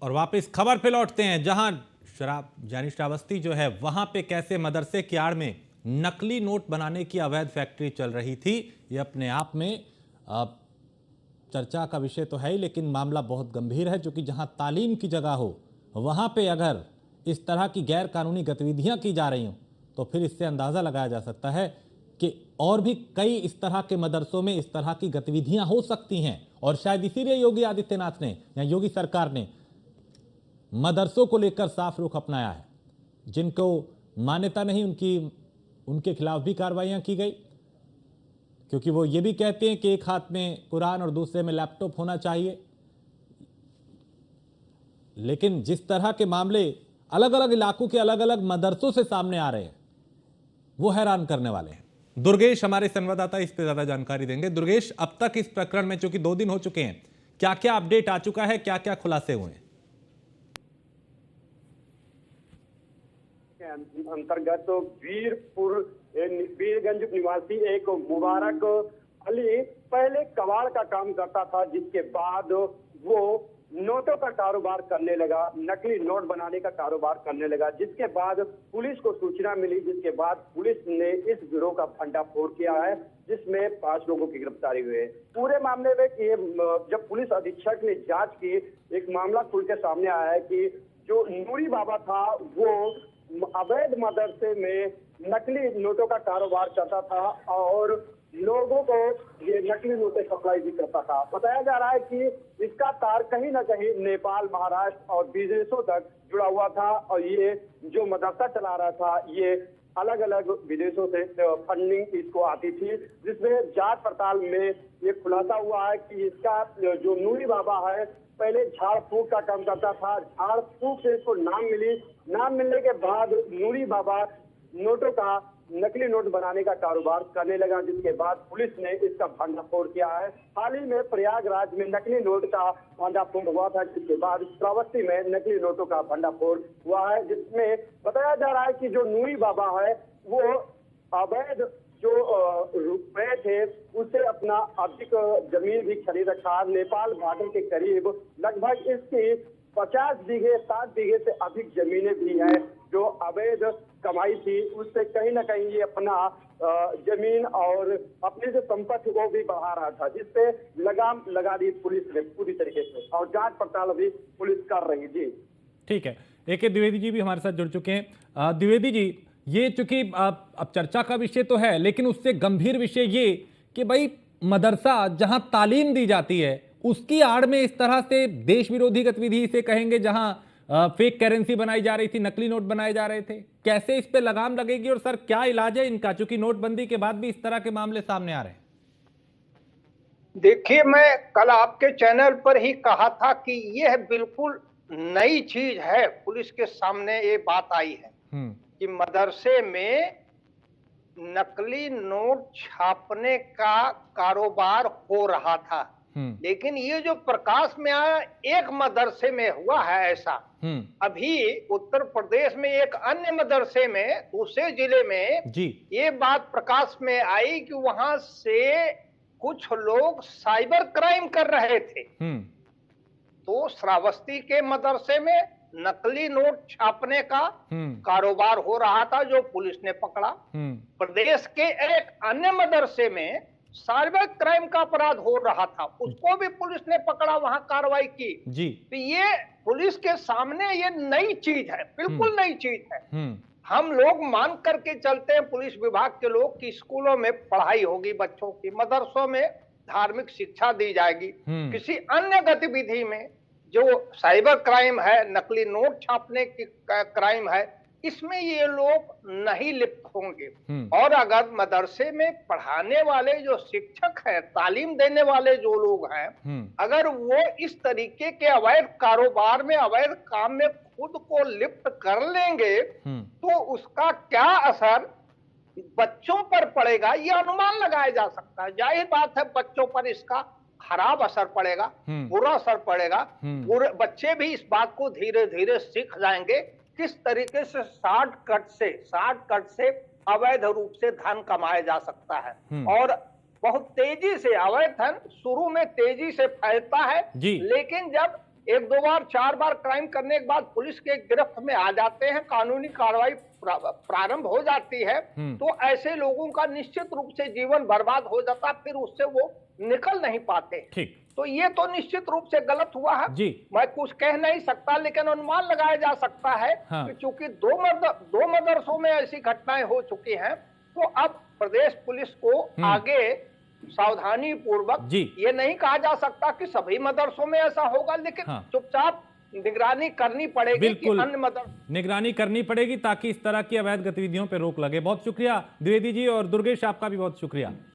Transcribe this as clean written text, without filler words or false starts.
और वापस खबर पे लौटते हैं, जहां शराब यानी श्रावस्ती जो है वहां पे कैसे मदरसे की आड़ में नकली नोट बनाने की अवैध फैक्ट्री चल रही थी। ये अपने आप में चर्चा का विषय तो है ही, लेकिन मामला बहुत गंभीर है, क्योंकि जहां तालीम की जगह हो वहां पे अगर इस तरह की गैर कानूनी गतिविधियां की जा रही हों तो फिर इससे अंदाजा लगाया जा सकता है कि और भी कई इस तरह के मदरसों में इस तरह की गतिविधियां हो सकती हैं। और शायद इसीलिए योगी आदित्यनाथ ने या योगी सरकार ने मदरसों को लेकर साफ रुख अपनाया है। जिनको मान्यता नहीं उनके खिलाफ भी कार्रवाइयां की गई, क्योंकि वो ये भी कहते हैं कि एक हाथ में कुरान और दूसरे में लैपटॉप होना चाहिए। लेकिन जिस तरह के मामले अलग अलग इलाकों के अलग अलग मदरसों से सामने आ रहे हैं वो हैरान करने वाले हैं। दुर्गेश हमारे संवाददाता इस पे ज्यादा जानकारी देंगे। दुर्गेश, अब तक इस प्रकरण में चूंकि 2 दिन हो चुके हैं, क्या क्या अपडेट आ चुका है, क्या क्या खुलासे हुए हैं? अंतर्गत वीरगंज निवासी एक मुबारक अली पहले कबाड़ का काम करता था, जिसके बाद वो नोटों का कारोबार करने लगा, नकली नोट बनाने का कारोबार करने लगा। जिसके बाद पुलिस को सूचना मिली, जिसके बाद पुलिस ने इस गिरोह का भंडाफोड़ किया है, जिसमें 5 लोगों की गिरफ्तारी हुई है। पूरे मामले में कि जब पुलिस अधीक्षक ने जांच की, एक मामला खुल के सामने आया है कि जो नूरी बाबा था वो अवैध मदरसे में नकली नोटों का कारोबार करता था और लोगों को ये नकली नोटें सप्लाई भी करता था। बताया जा रहा है कि इसका तार कहीं ना कहीं नेपाल, महाराष्ट्र और विदेशों तक जुड़ा हुआ था और ये जो मदरसा चला रहा था ये अलग अलग विदेशों से फंडिंग इसको आती थी, जिसमें जांच पड़ताल में ये खुलासा हुआ है कि इसका जो नूरी बाबा है पहले झाड़ फूक का काम करता था। झाड़ फूक से इसको नाम मिली, नाम मिलने के बाद नूरी बाबा नोटों का नकली नोट बनाने का कारोबार करने लगा, जिसके बाद पुलिस ने इसका भंडाफोड़ किया है। हाल ही में प्रयागराज में नकली नोट का भंडाफोड़ हुआ था, जिसके बाद श्रावस्ती में नकली नोटों का भंडाफोड़ हुआ है, जिसमें बताया जा रहा है कि जो नूरी बाबा है वो अवैध जो रुपए थे उससे अपना अधिक जमीन भी खरीद रखा। नेपाल बॉर्डर के करीब लगभग इसकी 50 बीघे 60 बीघे से अधिक जमीनें भी हैं जो अवैध कमाई थी, उससे कहीं ना कहीं ये अपना जमीन और अपनी जो संपत्ति को भी बढ़ा रहा था, जिससे लगाम लगा दी पुलिस ने पूरी तरीके से और जांच पड़ताल अभी पुलिस कर रही जी। ठीक है, AK द्विवेदी जी भी हमारे साथ जुड़ चुके हैं। द्विवेदी जी, ये चूंकि अब चर्चा का विषय तो है, लेकिन उससे गंभीर विषय ये कि भाई मदरसा जहां तालीम दी जाती है उसकी आड़ में इस तरह से देश विरोधी गतिविधि से कहेंगे, जहां फेक करेंसी बनाई जा रही थी, नकली नोट बनाए जा रहे थे, कैसे इस पे लगाम लगेगी और सर क्या इलाज है इनका, चूंकि नोटबंदी के बाद भी इस तरह के मामले सामने आ रहे हैं? देखिए, मैं कल आपके चैनल पर ही कहा था कि यह बिल्कुल नई चीज है। पुलिस के सामने ये बात आई है कि मदरसे में नकली नोट छापने का कारोबार हो रहा था, लेकिन ये जो प्रकाश में आया एक मदरसे में हुआ है ऐसा। अभी उत्तर प्रदेश में एक अन्य मदरसे में दूसरे जिले में ये बात प्रकाश में आई कि वहां से कुछ लोग साइबर क्राइम कर रहे थे। तो श्रावस्ती के मदरसे में नकली नोट छापने का कारोबार हो रहा था, जो पुलिस ने पकड़ा। प्रदेश के एक अन्य मदरसे में साइबर क्राइम का अपराध हो रहा था, उसको भी पुलिस ने पकड़ा, वहां कार्रवाई की जी। तो ये पुलिस के सामने ये नई चीज है, बिल्कुल नई चीज है। हम लोग मान करके चलते हैं पुलिस विभाग के लोग कि स्कूलों में पढ़ाई होगी बच्चों की, मदरसों में धार्मिक शिक्षा दी जाएगी। किसी अन्य गतिविधि में जो साइबर क्राइम है, नकली नोट छापने की क्राइम है, इसमें ये लोग नहीं लिप्त होंगे। और अगर मदरसे में पढ़ाने वाले जो शिक्षक हैं, तालीम देने वाले जो लोग हैं, अगर वो इस तरीके के अवैध कारोबार में, अवैध काम में खुद को लिप्त कर लेंगे तो उसका क्या असर बच्चों पर पड़ेगा ये अनुमान लगाया जा सकता है। जाहिर बात है बच्चों पर इसका खराब असर पड़ेगा, बुरा असर पड़ेगा। बच्चे भी इस बात को धीरे धीरे सीख जाएंगे किस तरीके से शॉर्टकट से अवैध रूप से धन कमाया जा सकता है। और बहुत तेजी से अवैध धन शुरू में तेजी से फैलता है, लेकिन जब एक दो बार चार बार क्राइम करने के बाद पुलिस के गिरफ्त में आ जाते हैं, कानूनी कार्रवाई प्रारंभ हो जाती है, तो ऐसे लोगों का निश्चित रूप से जीवन बर्बाद हो जाता, फिर उससे वो निकल नहीं पाते। ठीक, तो ये तो निश्चित रूप से गलत हुआ है जी। मैं कुछ कह नहीं सकता, लेकिन अनुमान लगाया जा सकता है कि चूंकि दो मदरसों में ऐसी घटनाएं हो चुकी हैं, तो अब प्रदेश पुलिस को आगे सावधानी पूर्वक, ये नहीं कहा जा सकता कि सभी मदरसों में ऐसा होगा, लेकिन चुपचाप निगरानी करनी पड़ेगी कि अन्य मदरसों निगरानी करनी पड़ेगी ताकि इस तरह की अवैध गतिविधियों पर रोक लगे। बहुत शुक्रिया द्विवेदी जी, और दुर्गेश आपका भी बहुत शुक्रिया।